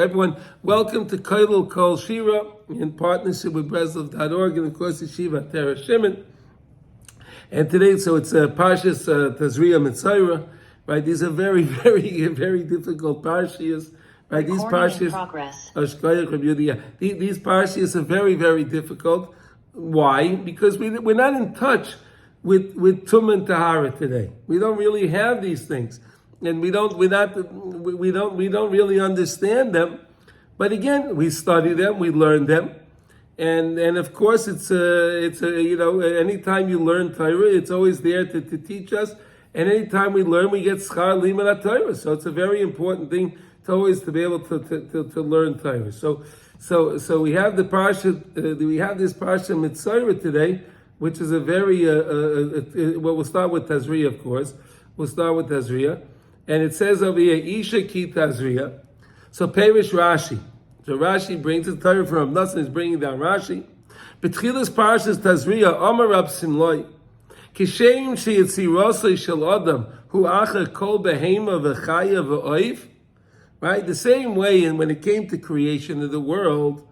Everyone, welcome to Koilel Kol Shira in partnership with Breslov.org and of course Yeshiva Torah Shimon. And today, so it's Parshat Tazria Mitzora, right? These are very, very difficult parshas, right? These parshas, these parshas are very difficult. Why? Because we're not in touch with Tum and Tahara today. We don't really have these things. And we don't really understand them, but again, we study them, we learn them, and of course, it's anytime you learn Torah, it's always there to teach us, and anytime we learn, we get schar limud Torah. So it's a very important thing to always to be able to learn Torah. So we have the Parshat, we have this Parshat Mitzora today, which is a very well, we'll start with Tazria, of course. We'll start with Tazria. And it says over here, Isha ki Tazria. So Perish Rashi. So Rashi brings the Torah from Nassan is bringing down Rashi. Betchilas Parshas Tazria, Amar Rab Simloi. Kishem sheyitzirosei shel Adam, hu acher kol behema v'chaya v'oif. Right? The same way, and when it came to creation of the world,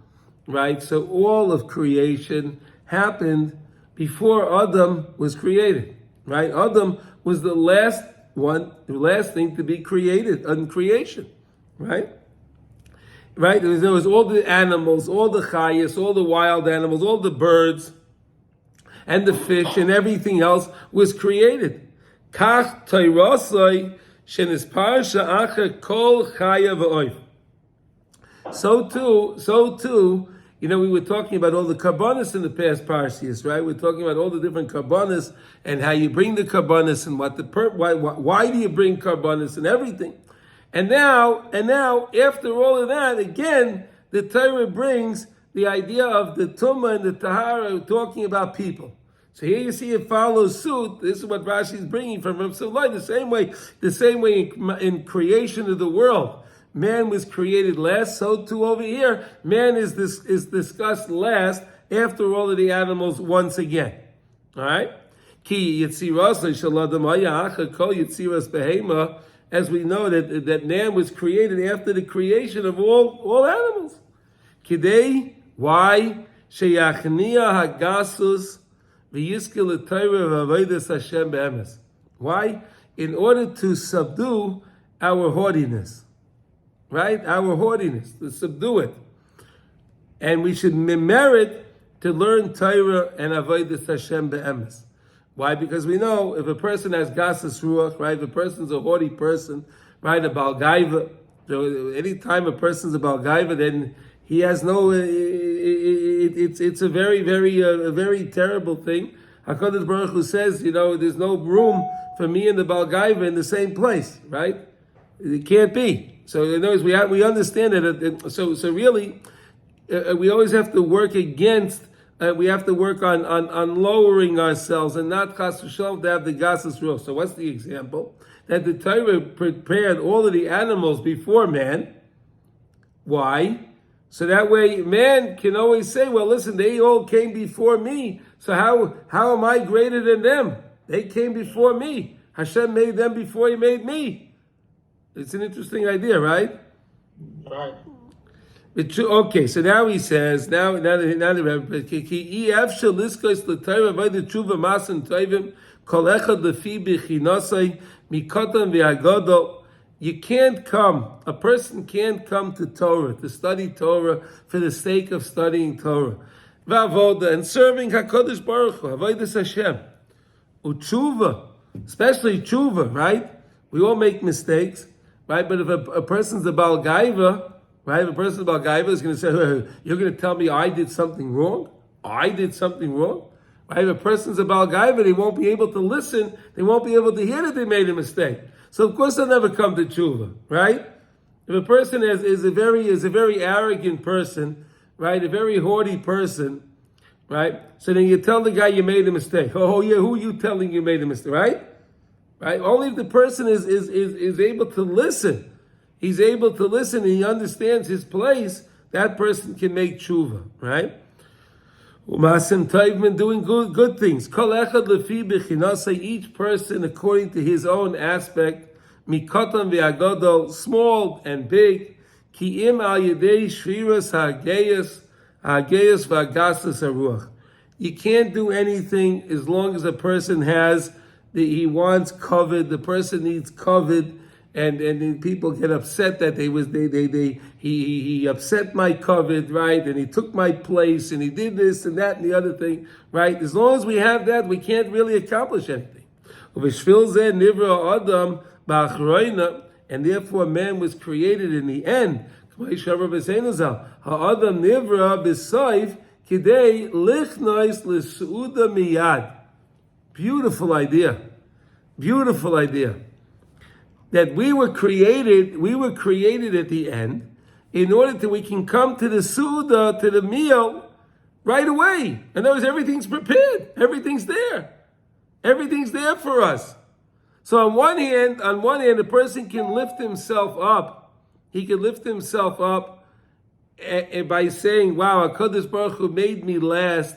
right? So all of creation happened before Adam was created. Right? Adam was the last thing to be created in creation, right? Right? There was all the animals, all the chayas, all the wild animals, all the birds, and the fish, and everything else was created. Kach toirosoi shenis parsha acher kol chaya v'oif. So too, we were talking about all the karbanis in the past parshas, right? We're talking about all the different karbanis and how you bring the karbanis and why do you bring karbanis and everything. And now, after all of that, again, the Torah brings the idea of the Tumah and the Tahara talking about people. So here you see it follows suit. This is what Rashi is bringing from Rav Tzadok. The same way in creation of the world. Man was created last, so too over here, man is discussed last after all of the animals once again. All right? Ki yitziras shaladam haya kol yitziras behema, as we know that man was created after the creation of all animals. Kidei, why? Sheyachnia hagasus v'yiskel l'Torah v'avodas Hashem be'emes. Why? In order to subdue our haughtiness. Right? Our haughtiness, to subdue it. And we should merit to learn Torah and avodas Hashem be'emes. Why? Because we know if a person has gasas ruach, right? If a person's a haughty person, right? A balgaiva. So anytime a person's a balgaiva, then he has no. It's a very terrible thing. Hakadosh Baruch Hu says, there's no room for me and the balgaiva in the same place, right? It can't be. So in other words, we understand that. So really, we always have to work against. We have to work on lowering ourselves and not chas v'shalom to have the gasas ruach. So what's the example? That the Torah prepared all of the animals before man. Why? So that way man can always say, well, listen, they all came before me. So how am I greater than them? They came before me. Hashem made them before He made me. It's an interesting idea, right? Right. Okay, so now he says, now the you can't come, a person can't come to Torah, to study Torah for the sake of studying Torah. And serving HaKadosh Baruch Hu, avodas Hashem. Utshuva, especially tshuva, right? We all make mistakes, right? But if a person's a Baal Gaiva, right? If a person's a Baal Gaiva is going to say, you're going to tell me I did something wrong? I did something wrong? Right? If a person's a Baal Gaiva, they won't be able to listen. They won't be able to hear that they made a mistake. So of course they'll never come to tshuva, right? If a person is a very arrogant person, right? A very haughty person, right? So then you tell the guy you made a mistake. Oh yeah, who are you telling you made a mistake, right? Right? Only if the person is able to listen. He's able to listen and he understands his place, that person can make tshuva, right? Umasim Taivman, doing good things. Kol echad lefi b'chinasei, each person according to his own aspect. Mikotam v'agodol, small and big. Ki im al yedei shviras ha'ageyas v'agasas haruach. You can't do anything as long as a person has he wants covered. The person needs covered, and then people get upset that he upset my covered, right? And he took my place, and he did this and that and the other thing, right? As long as we have that, we can't really accomplish anything. And therefore man was created in the end. Beautiful idea. Beautiful idea. That we were created at the end in order that we can come to the Suda, to the meal, right away. In other words, everything's prepared. Everything's there. Everything's there for us. So on one hand, a person can lift himself up. He can lift himself up by saying, wow, HaKadosh Baruch Hu made me last.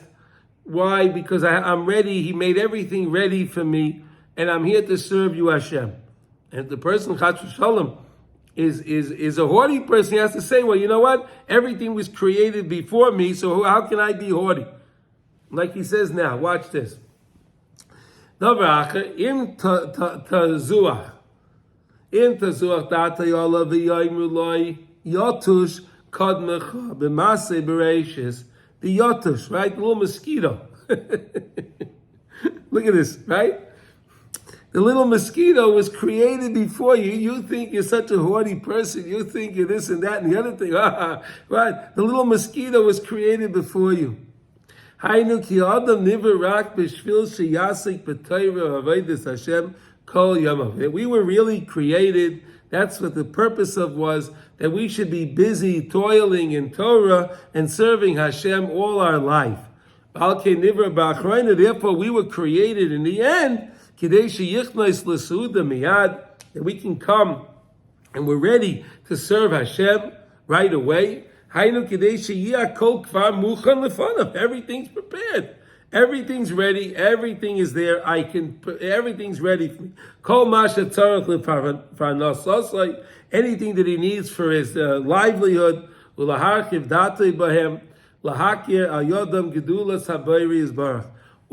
Why? Because I'm ready. He made everything ready for me, and I'm here to serve you, Hashem. And the person, Chas v'Shalom, is a haughty person. He has to say, well, you know what? Everything was created before me, so how can I be haughty? Like he says now. Watch this. Im tazuach data yola v'yoyimru loy yotush kadmecha b'masei bereishis. The yotush, right? The little mosquito. Look at this, right? The little mosquito was created before you. You think you're such a haughty person. You think you're this and that and the other thing. Right? The little mosquito was created before you. We were really created. That's what the purpose of was, that we should be busy toiling in Torah and serving Hashem all our life. Therefore, we were created in the end that we can come and we're ready to serve Hashem right away. Everything's prepared. Everything's ready. Everything is there. Everything's ready for me. Anything that he needs for his livelihood.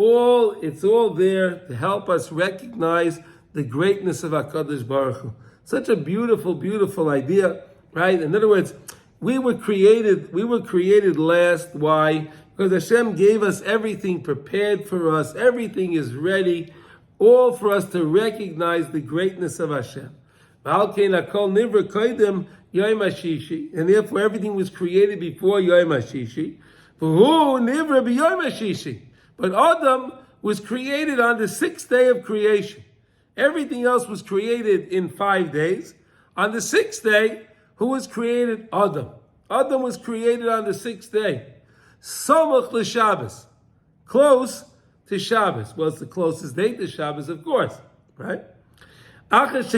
It's all there to help us recognize the greatness of HaKadosh Baruch Hu. Such a beautiful, beautiful idea, right? In other words, we were created last. Why? Because Hashem gave us everything prepared for us. Everything is ready, all for us to recognize the greatness of Hashem. And therefore everything was created before Yom HaShishi. But Adam was created on the 6th day of creation. Everything else was created in 5 days. On the 6th day, who was created? Adam. Adam was created on the 6th day. Samach l'Shabbos. Close to Shabbos. Well, it's the closest date to Shabbos, of course. Right? Because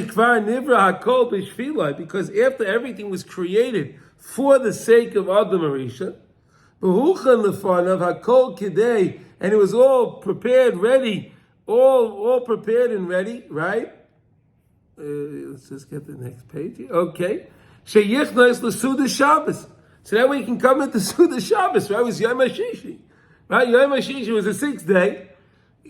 after everything was created for the sake of Adam Arisha, and it was all prepared, ready, all prepared and ready, right? Let's just get the next page here. Okay. Sheyichnos l'Suda Shabbos. So that way you can come into Suda Shabbos, right? It was Yom HaShishi. Right? Yom HaShishi was the 6th day.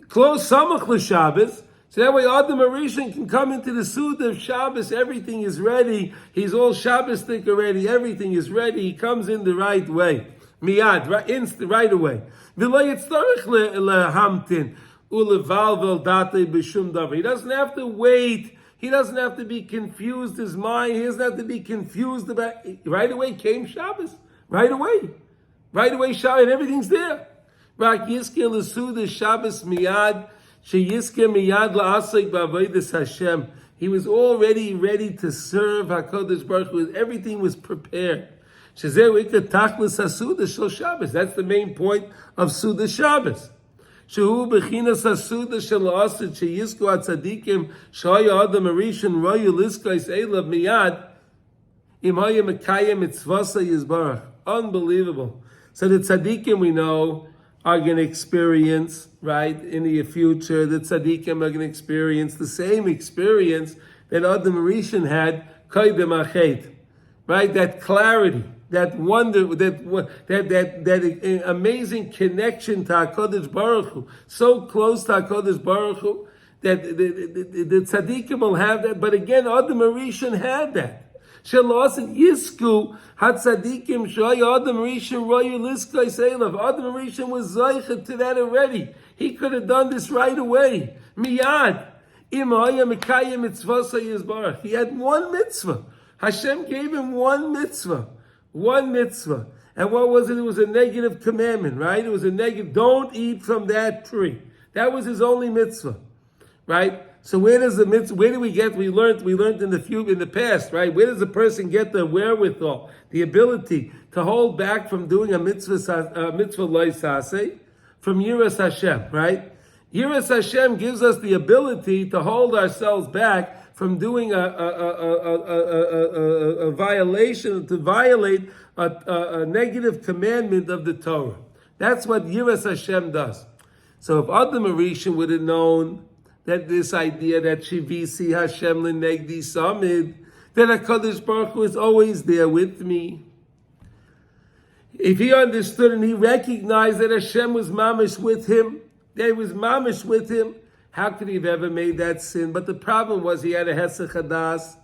Close Samach l'Shabbos. So that way Adam Arishan can come into the Suda of Shabbos. Everything is ready. He's all Shabbos-tic already. Everything is ready. He comes in the right way. Miyad, right away. He doesn't have to wait. He doesn't have to be confused, his mind. He doesn't have to be confused about. Right away came Shabbos. Right away. Right away, Shabbos, and everything's there. Rak Yizke l'Suda Shabbos miyad, sheyizke miyad la'asek b'avodas Hashem. He was already ready to serve HaKadosh Baruch Hu. Everything was prepared. That's the main point of Suda Shabbos. Shehu b'chinas hasuda shela'asid sheyizku atzadikim shaya adam arishan royu liskais elav miyad im haya mekayem mitzvasa yizbarach. Unbelievable. So the tzadikim we know are going to experience, right, in the future, the tzadikim are going to experience the same experience that Adam Arishan had, kaidem achet. right? That clarity, that wonder, that amazing connection to HaKadosh Baruch Hu, so close to HaKadosh Baruch Hu, that the tzaddikim will have that. But again, Adam Rishon had that. Shelosin Yisku Hatzadikim Shoy Adam Rishon Royu Liskay Seilav. Adam Rishon was Zaycha to that already. He could have done this right away. Miyad. Imaya Mikaya Mitzvah Yizbarach. He had one mitzvah. Hashem gave him one mitzvah. One mitzvah. And what was it? It was a negative commandment, right? It was a negative, don't eat from that tree. That was his only mitzvah. Right? So where does the mitzvah, where do we get, we learned in the past, right? Where does a person get the wherewithal, the ability to hold back from doing a mitzvah loisase? From Yiras Hashem, right? Yiras Hashem gives us the ability to hold ourselves back from doing a violation, to violate a negative commandment of the Torah. That's what Yiras Hashem does. So if Adam Rishon would have known that this idea that Shivisi Hashem L'negdi Samid, that HaKadosh Baruch Hu is always there with me. If he understood and he recognized that Hashem was mamish with him, that he was mamish with him, how could he have ever made that sin? But the problem was he had a Hesach Hadas.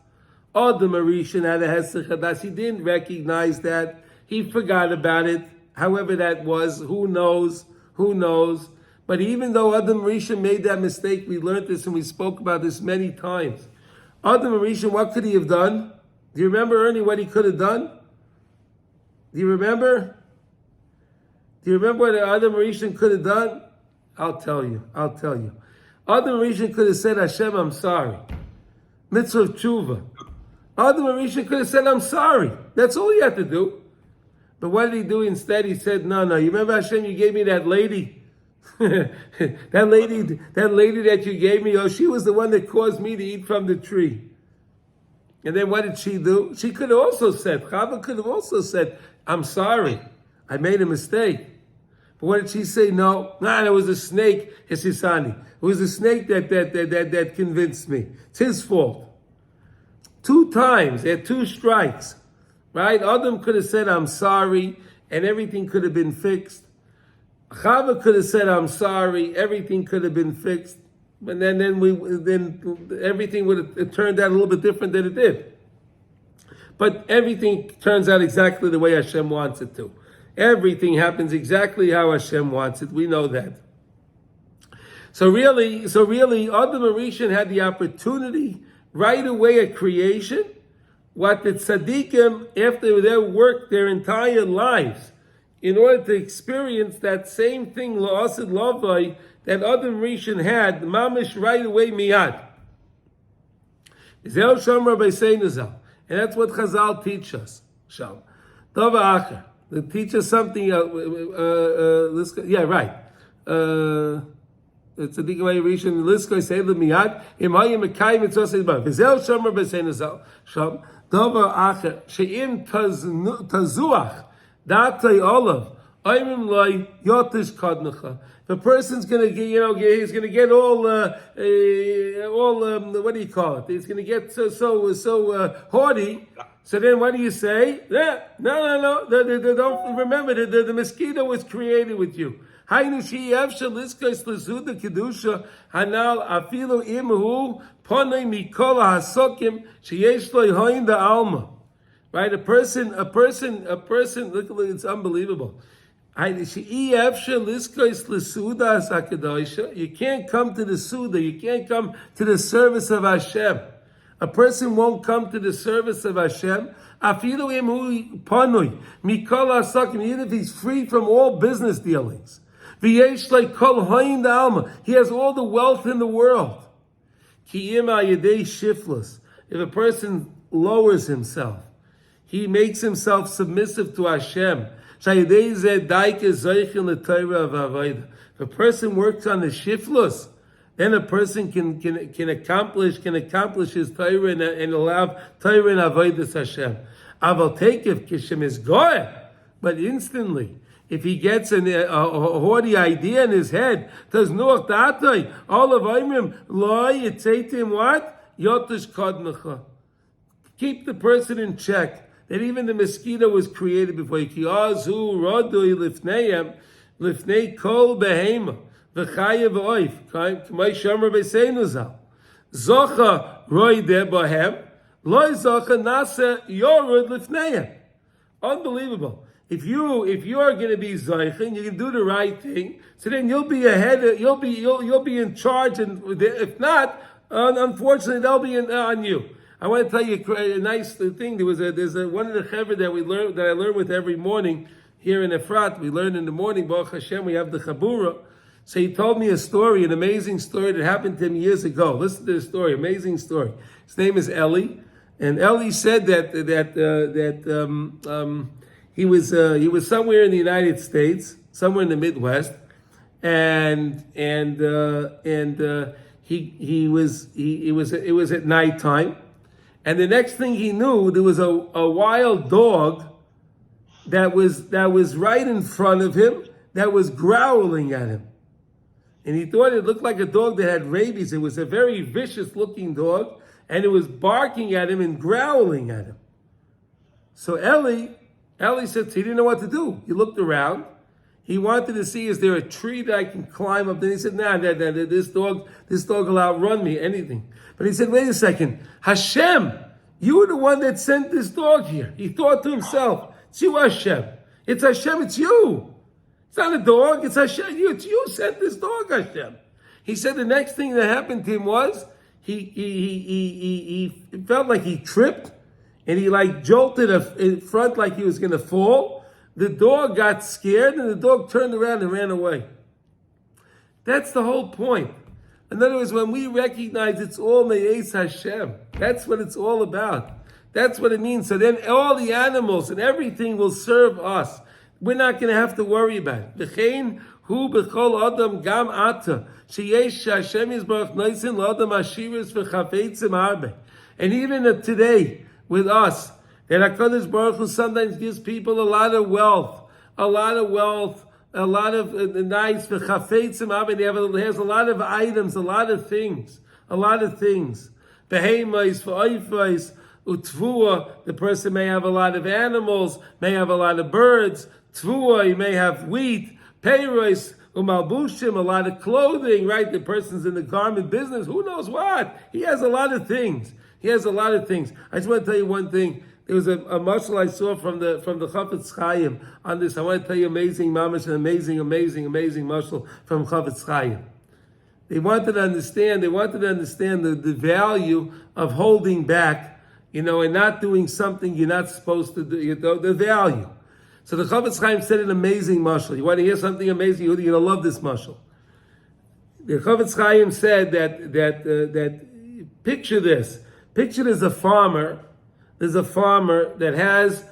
Adam Rishon had a Hesach Hadas. He didn't recognize that. He forgot about it. However that was, who knows? Who knows? But even though Adam Rishon made that mistake, we learned this and we spoke about this many times. Adam Rishon, what could he have done? Do you remember, Ernie, what he could have done? Do you remember? Do you remember what Adam Rishon could have done? I'll tell you. Adam Rishon could have said, Hashem, I'm sorry. Mitzvah of tshuva. Adam Rishon could have said, I'm sorry. That's all he had to do. But what did he do instead? He said, no. You remember, Hashem, you gave me that lady? that lady that you gave me, she was the one that caused me to eat from the tree. And then what did she do? She could have also said, Chava could have also said, I'm sorry, I made a mistake. But what did she say? No, it was a snake, Hisisani. It was a snake that convinced me. It's his fault. 2 times, they had 2 strikes. Right? Adam could have said, I'm sorry, and everything could have been fixed. Chava could have said, I'm sorry, everything could have been fixed. But then everything would have turned out a little bit different than it did. But everything turns out exactly the way Hashem wants it to. Everything happens exactly how Hashem wants it. We know that. So really, Adam Rishon had the opportunity right away at creation, what the tzaddikim, after their work their entire lives, in order to experience that same thing, la'asid lavai, that Adam Rishon had, mamish right away miyad. And that's what Chazal teach us. Sham. They teach us something. Right. Tzaddik Rishon liskoi say the miyad. Imayim mekayim mitzvos idbar. V'zel shomer b'sein azal. Sham. Davar acher she'im tazuach. Datay olav. Aimim loy yotish kadnecha. The person's going to get, he's going to get all, what do you call it? He's going to get so haughty. So then what do you say? Yeah, no. Don't remember the mosquito was created with you. Hainu she'yevsha liskos lezuda kedusha hanal afilu imhu ponei mikol hasokim sheyesh lo hoin da alma. Right? A person, look, it's unbelievable. You can't come to the Suda, you can't come to the service of Hashem. A person won't come to the service of Hashem. Even if he's free from all business dealings. He has all the wealth in the world. If a person lowers himself, he makes himself submissive to Hashem. If a person works on the shiflus, then a person can accomplish his Torah and allow Torah and avodas Hashem. Aval tekef kishem is goy, but instantly, if he gets a haughty idea in his head, does nuach datay all of Aimim loy, it say to him what? Yotish kadnecha. Keep the person in check. that even the mosquito was created before you. Ki azu rodui lifneihem, lifnei kol behema, v'chaya v'oif, k'may shomer b'seinu zal. Zocha roi de bohem, loy zocha nasa yorud lifneihem. Unbelievable. If you are going to be zoichin, you can do the right thing. So then you'll be ahead. You'll be in charge. And if not, unfortunately, they'll be on you. I want to tell you a nice thing. There's one of the chevra that I learn with every morning here in Efrat. We learn in the morning. Baruch Hashem, we have the chabura. So he told me a story, an amazing story that happened to him years ago. Listen to the story, amazing story. His name is Eli, and Eli said that he was somewhere in the United States, somewhere in the Midwest, and it was at nighttime, and the next thing he knew, there was a wild dog that was right in front of him that was growling at him, and he thought it looked like a dog that had rabies. It was a very vicious looking dog, and it was barking at him and growling at him. So Eli said he didn't know what to do. He looked around. He wanted to see, is there a tree that I can climb up? Then he said, nah, this dog will outrun me, anything. But he said, wait a second. Hashem, you were the one that sent this dog here. He thought to himself, it's you, Hashem. It's Hashem, it's you. It's not a dog, it's Hashem. It's you sent this dog, Hashem. He said the next thing that happened to him was, he felt like he tripped, and he like jolted in front like he was going to fall. The dog got scared, and the dog turned around and ran away. That's the whole point. In other words, when we recognize it's all Me'ez Hashem, that's what it's all about. That's what it means. So then all the animals and everything will serve us. We're not going to have to worry about it. V'chein hu b'chol adam gam ata, sheyesh Hashem yizbarach noisin l'adam ashiris v'chafeitzim arbe. And even today, with us, that HaKadosh Baruch Hu sometimes gives people a lot of wealth, a lot of nice v'chafeitzim arbe. He has a lot of items, a lot of things. Behemais, v'oifais, utvua, the person may have a lot of animals, may have a lot of birds. Tvua, he may have wheat. Peiros, umalbushim, a lot of clothing, right? The person's in the garment business, who knows what? He has a lot of things. I just want to tell you one thing. There was a mashal I saw from the Chafetz Chaim on this. I want to tell you amazing mamash, an amazing mashal from Chafetz Chaim. They wanted to understand the value of holding back, and not doing something you're not supposed to do, the value. So the Chafetz Chaim said an amazing mashal. You want to hear something amazing? You're going to love this mashal. The Chafetz Chaim said that picture this. Picture there's a farmer that has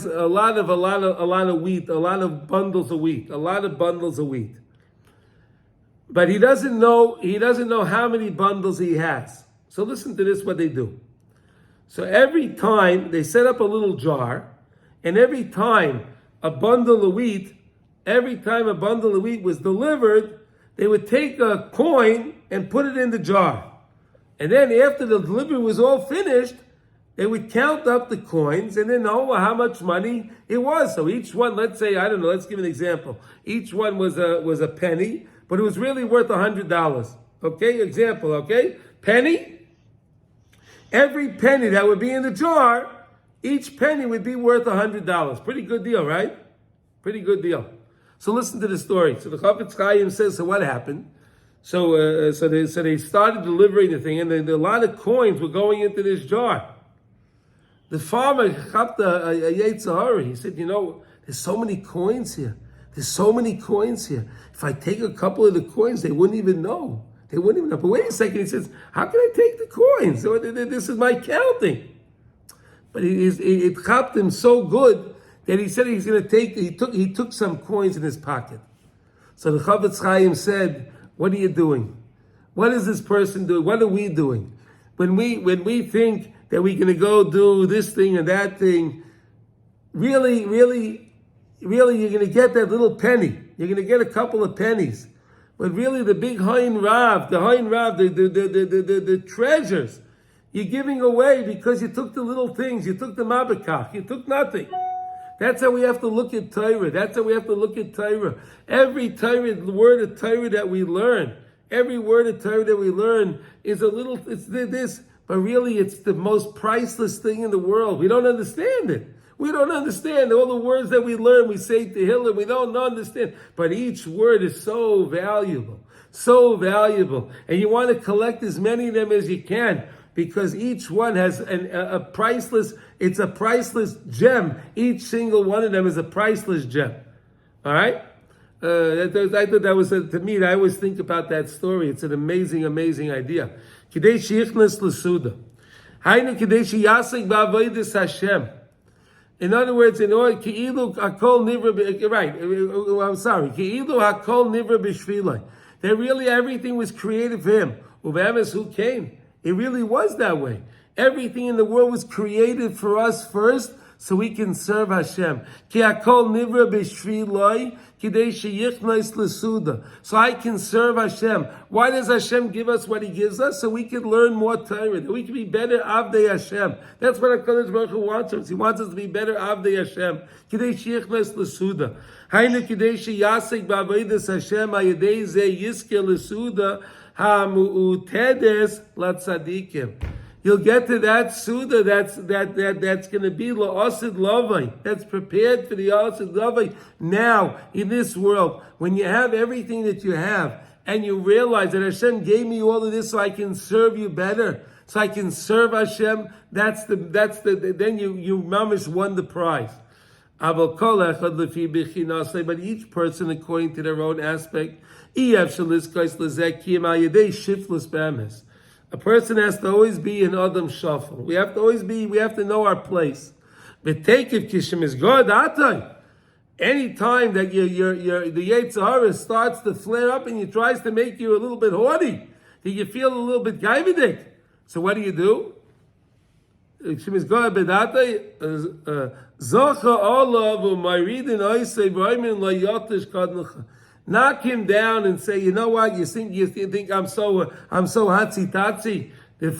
a lot of wheat, a lot of bundles of wheat. But he doesn't know how many bundles he has. So listen to this, what they do. So every time they set up a little jar, and every time a bundle of wheat was delivered, they would take a coin and put it in the jar. And then after the delivery was all finished, they would count up the coins and then know how much money it was. So each one, let's say, I don't know, let's give an example. Each one was a penny, but it was really worth $100. Okay, example, okay? Penny. Every penny that would be in the jar, each penny would be worth $100. Pretty good deal, right? Pretty good deal. So listen to the story. So the Chafetz Chaim says, so what happened? So they started delivering the thing, and a lot of coins were going into this jar. The farmer got a Yetzirah. He said, there's so many coins here. If I take a couple of the coins, they wouldn't even know. But wait a second, he says, how can I take the coins? So this is my counting. But it chopped him so good that he said he's going to take. He took some coins in his pocket. So the Chafetz Chaim said, "What are you doing? What is this person doing? What are we doing? When we think that we're going to go do this thing and that thing, really, you're going to get that little penny. You're going to get a couple of pennies. But really, the big Hain Rav, the treasures, You're giving away because you took the little things. You took the mabakach. You took nothing. That's how we have to look at Torah. That's how we have to look at Torah. Every Torah, the word of Torah that we learn, every word of Torah that we learn is it's this, but really it's the most priceless thing in the world. We don't understand it. We don't understand all the words that we learn. We say Tehillim, we don't understand. But each word is so valuable, so valuable. And you want to collect as many of them as you can, because each one has a priceless, it's a priceless gem. Each single one of them is a priceless gem. All right? I thought that was, to me, I always think about that story. It's an amazing, amazing idea. Kidei sheichnas l'suda. Hainu kidei sheyasek ba'avodas Hashem. In other words, in order, ki'ilu hakol nivra, right, I'm sorry, ki'ilu hakol nivra b'shvilai. That really everything was created for him. Uve'emes, who came? It really was that way. Everything in the world was created for us first, so we can serve Hashem. Ki hakol nivra b'shvilai, kidei sheyichnos l'suda. So I can serve Hashem. Why does Hashem give us what He gives us? So we can learn more Torah. That we can be better avdei Hashem. That's what HaKadosh Baruch Hu wants us. He wants us to be better avdei Hashem. Kidei sheyichnos l'suda. Hainu kidei sheyasek ba'avodas Hashem ayedei zeh yizke l'suda ha'mu'utedes latzadikim. You'll get to that Suda that's going to be la'asid lavai. That's prepared for the asid lavai now in this world. When you have everything that you have, and you realize that Hashem gave me all of this so I can serve you better, so I can serve Hashem. Then you mamish won the prize. But each person according to their own aspect. A person has to always be an Adam Shafal. We have to know our place. But take it, Kishim is God, any time that the Yetzer Hara starts to flare up and he tries to make you a little bit haughty, that you feel a little bit gaividik. So what do? Kishim is God, Bedatai, Zocha Allah, V'mayridin Oisei, V'aymin La Yotish Kadnucha. Knock him down and say, you know what? You think I'm so hatsy tatsy? The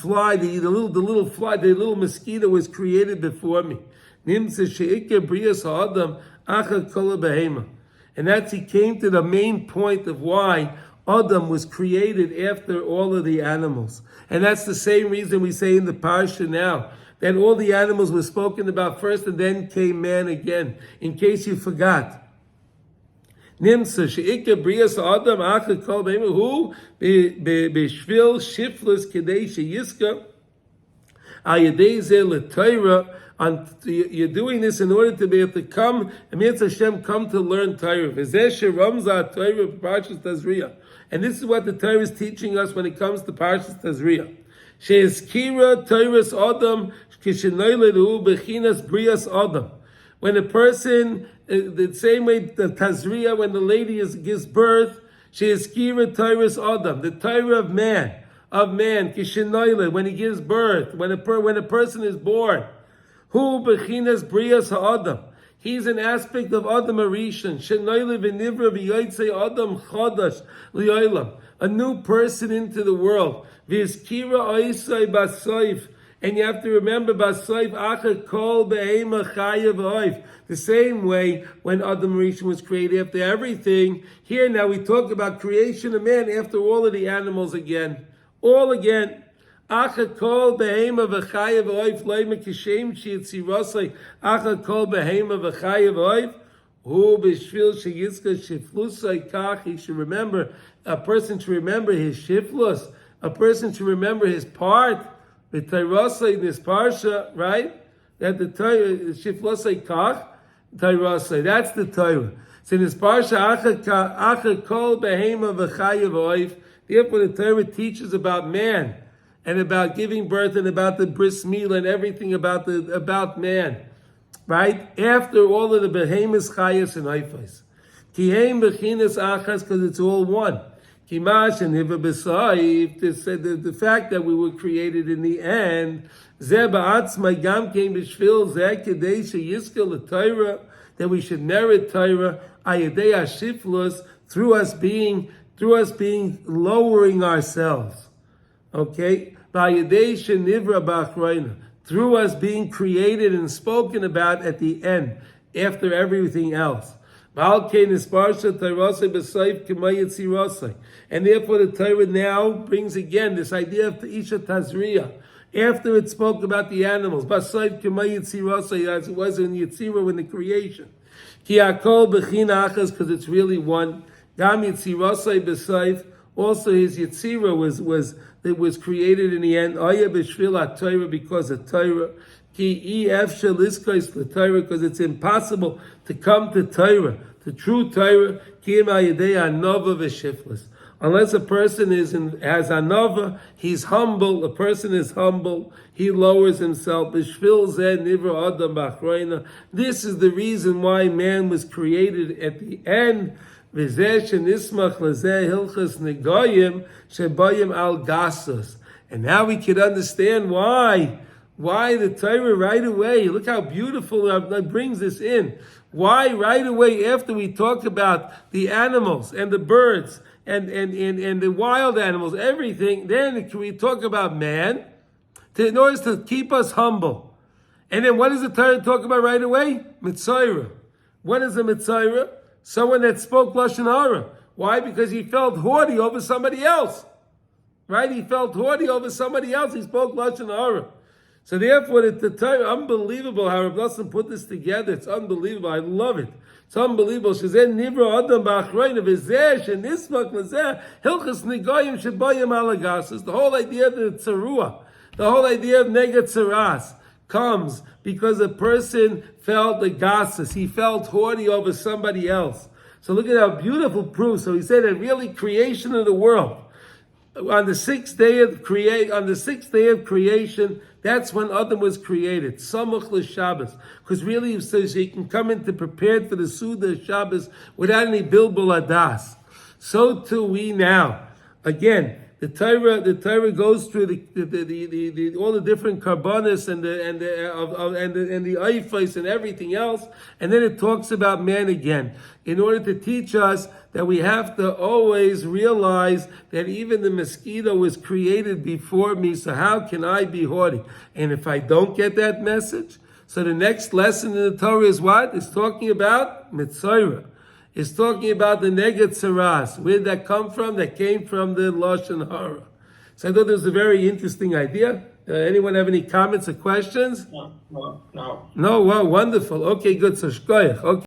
little mosquito was created before me. And that's, he came to the main point of why Adam was created after all of the animals. And that's the same reason we say in the Parshat now that all the animals were spoken about first and then came man again, in case you forgot. Nimsa she'ikka brias adam acha kol be'im hu b'shvil shiflus kedei sheyiska al yedei zeh l'Torah. You're doing this in order to be able to come, and Hashem come to learn Torah. V'zeh she'ramza Torah Parshat Tazria. And this is what the Torah is teaching us when it comes to Parshat Tazria. She'eskira Torah's adam kishenoyled hu b'chinas brias adam. When a person, the same way the Tazria, when the lady gives birth, she is kira Torah's Adam, the Torah of man, Kishinoyle, when he gives birth, when a person is born. Hu bechinas brias ha'adam. He's an aspect of Adam Arishan. Shinoyle v'nivra v'yotzei Adam chodash li'olam. A new person into the world. V'izkira oisai basoif. And you have to remember, Basayf Acha Kol Be'ema Chayav Oif. The same way when Adam Rishon was created after everything. Here now we talk about creation of man after all of the animals again. All again. Acha Kol Be'ema V'Chayav Oif Leima Kishem Shiyitzirosai Acha Kol Be'ema V'Chayav Oif. Hu B'Shvil Sheyizka Shiflusai Kach. He should remember, a person should remember his shiflus. A person should remember his part. The Torah in this parsha, right? That the Torah shiflosei kach Torah. That's the Torah. So in this parsha, acha kol behema v'chayav oif. Therefore, the Torah teaches about man and about giving birth and about the bris milah and everything about man, right? After all of the behemas, chayas, and oifos. Kihem bechinas achas, because it's all one. Kimash and Hiva B'Saif, the fact that we were created in the end, Zeh Ba'atzmai Gam Kein B'Shvil Zeh Kedei Sheyiska L'Torah, that we should merit Torah, Ayedei HaShiflus, through us being lowering ourselves. Okay? through us being created and spoken about at the end, after everything else. And therefore the Torah now brings again this idea of Isha Tazria. After it spoke about the animals, as it was in Yetzirah in the creation. Because it's really one. Also his Yetzirah was created in the end. Because of Torah. Because it's impossible to come to Torah, to true Torah, unless a person has anova, he's humble. A person is humble. He lowers himself. This is the reason why man was created at the end. And now we can understand why the Torah right away, look how beautiful that brings this in. Why right away after we talk about the animals and the birds and the wild animals, everything, then we talk about man in order to keep us humble. And then what does the Torah talk about right away? Mitzora. What is a Mitzora? Someone that spoke Lashon Hara. Why? Because he felt haughty over somebody else. Right? He felt haughty over somebody else. He spoke Lashon Hara. So therefore, the Torah, unbelievable how Rav Nosson put this together. It's unbelievable. I love it. It's unbelievable. The whole idea of the Tzarua, the whole idea of Nega Tzras comes because a person felt the gasas. He felt haughty over somebody else. So look at how beautiful proof. So he said that really creation of the world. On the sixth day of creation, that's when Adam was created. Samuch l'Shabbos. Because really it says he can come into prepared for the Suda of Shabbos without any bilbul adas. So too we now. Again, the Torah goes through the all the different karbanis and the eifos and everything else, and then it talks about man again, in order to teach us that we have to always realize that even the mosquito was created before me. So how can I be haughty? And if I don't get that message, so the next lesson in the Torah is what? It's talking about Mitzora. It's talking about the Neged Tzras. Where did that come from? That came from the Lashon Hara. So I thought this was a very interesting idea. Anyone have any comments or questions? No. No, well, wonderful. Okay, good. So shkoyach. Okay.